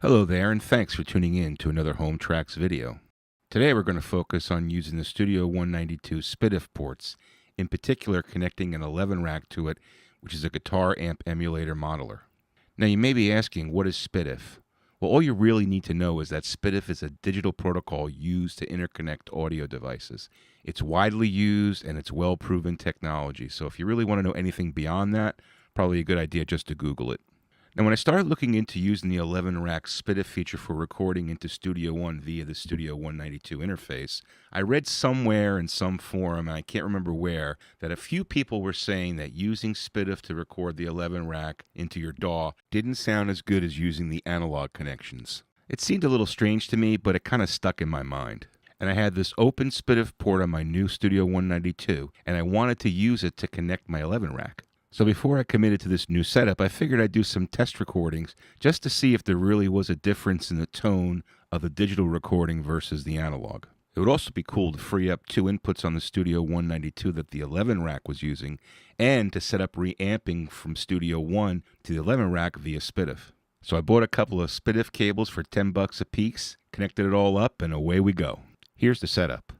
Hello there, and thanks for tuning in to another Home Tracks video. Today we're going to focus on using the Studio 192 SPDIF ports, in particular connecting an 11 rack to it, which is a guitar amp emulator modeler. Now you may be asking, what is SPDIF? Well, all you really need to know is that SPDIF is a digital protocol used to interconnect audio devices. It's widely used and it's well-proven technology, so if you really want to know anything beyond that, probably a good idea just to Google it. Now, when I started looking into using the 11-rack SPDIF feature for recording into Studio One via the Studio 192 interface, I read somewhere in some forum, and I can't remember where, that a few people were saying that using SPDIF to record the 11-rack into your DAW didn't sound as good as using the analog connections. It seemed a little strange to me, but it kind of stuck in my mind. And I had this open SPDIF port on my new Studio 192, and I wanted to use it to connect my 11-rack. So before I committed to this new setup, I figured I'd do some test recordings just to see if there really was a difference in the tone of the digital recording versus the analog. It would also be cool to free up two inputs on the Studio 192 that the 11 rack was using, and to set up reamping from Studio 1 to the 11 rack via SPDIF. So I bought a couple of SPDIF cables for $10 a piece, connected it all up, and away we go. Here's the setup.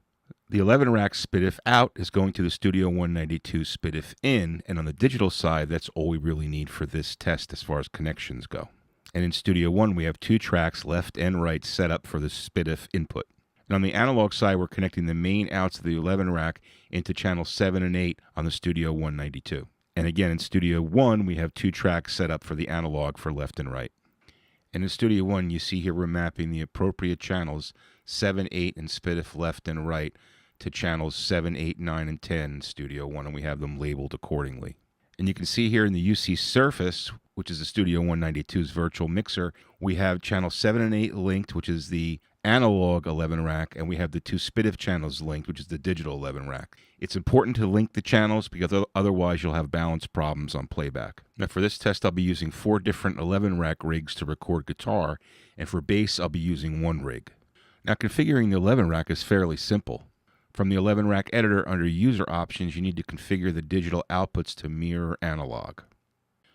The 11 rack SPDIF out is going to the Studio 192 SPDIF in, and on the digital side, that's all we really need for this test as far as connections go. And in Studio One, we have two tracks left and right set up for the SPDIF input. And on the analog side, we're connecting the main outs of the 11 rack into channels 7 and 8 on the Studio 192. And again, in Studio One, we have two tracks set up for the analog for left and right. And in Studio One, you see here we're mapping the appropriate channels 7, 8, and SPDIF left and right to channels 7, 8, 9, and 10 in Studio One, and we have them labeled accordingly. And you can see here in the UC Surface, which is the Studio 192's virtual mixer, we have channel 7 and 8 linked, which is the analog 11 rack, and we have the two SPDIF channels linked, which is the digital 11 rack. It's important to link the channels because otherwise you'll have balance problems on playback. Now for this test, I'll be using 4 different 11 rack rigs to record guitar, and for bass, I'll be using 1 rig. Now configuring the 11 rack is fairly simple. From the 11 rack editor under user options, you need to configure the digital outputs to mirror analog.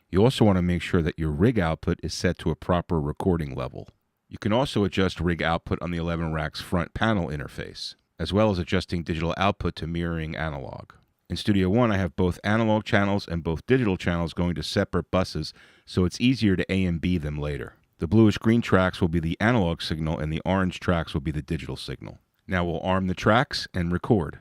You also want to make sure that your rig output is set to a proper recording level. You can also adjust rig output on the 11 rack's front panel interface, as well as adjusting digital output to mirroring analog. In Studio One, I have both analog channels and both digital channels going to separate buses, so it's easier to A and B them later. The bluish-green tracks will be the analog signal, and the orange tracks will be the digital signal. Now we'll arm the tracks and record.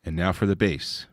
And now for the bass.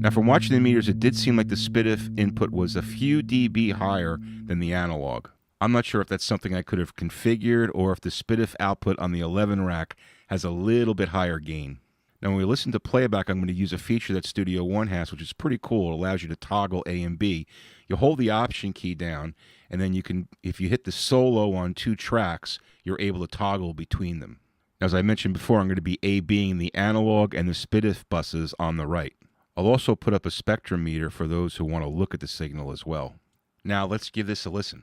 Now from watching the meters, it did seem like the SPDIF input was a few dB higher than the analog. I'm not sure if that's something I could have configured or if the SPDIF output on the 11 rack has a little bit higher gain. Now when we listen to playback, I'm going to use a feature that Studio One has, which is pretty cool. It allows you to toggle A and B. You hold the Option key down, and then you can, if you hit the solo on 2 tracks, you're able to toggle between them. Now, as I mentioned before, I'm going to be A-Bing the analog and the SPDIF buses on the right. I'll also put up a spectrum meter for those who want to look at the signal as well. Now let's give this a listen.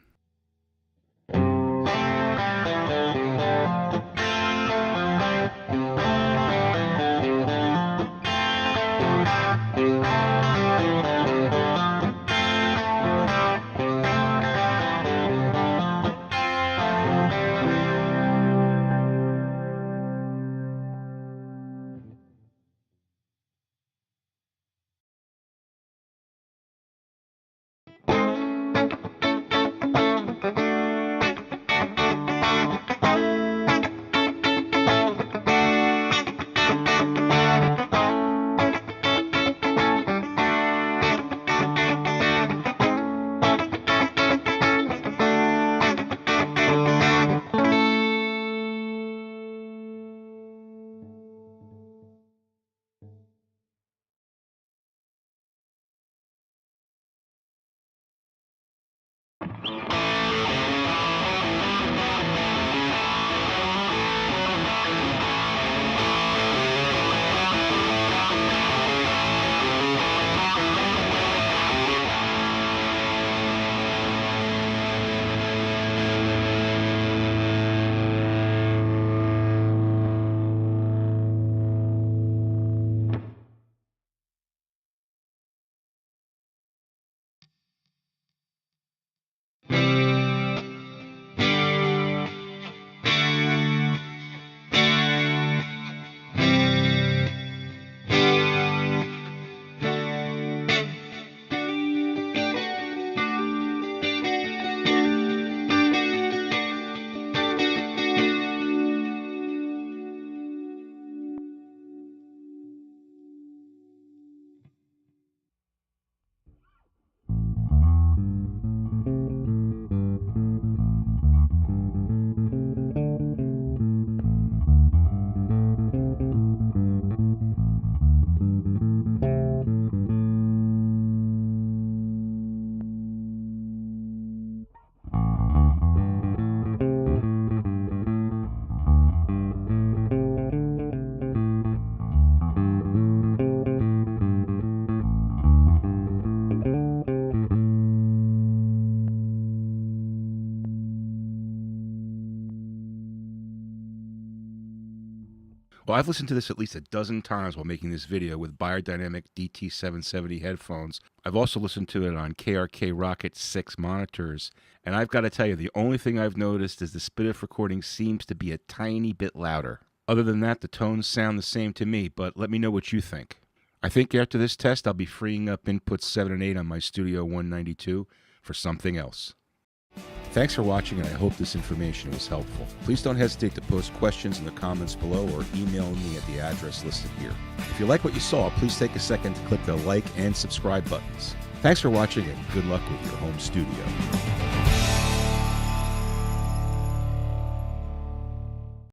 Well, I've listened to this at least a dozen times while making this video with Biodynamic DT770 headphones. I've also listened to it on KRK Rocket 6 monitors. And I've got to tell you, the only thing I've noticed is the SPDIF recording seems to be a tiny bit louder. Other than that, the tones sound the same to me, but let me know what you think. I think after this test, I'll be freeing up inputs 7 and 8 on my Studio 192 for something else. Thanks for watching, and I hope this information was helpful. Please don't hesitate to post questions in the comments below or email me at the address listed here. If you like what you saw, please take a second to click the like and subscribe buttons. Thanks for watching, and good luck with your home studio.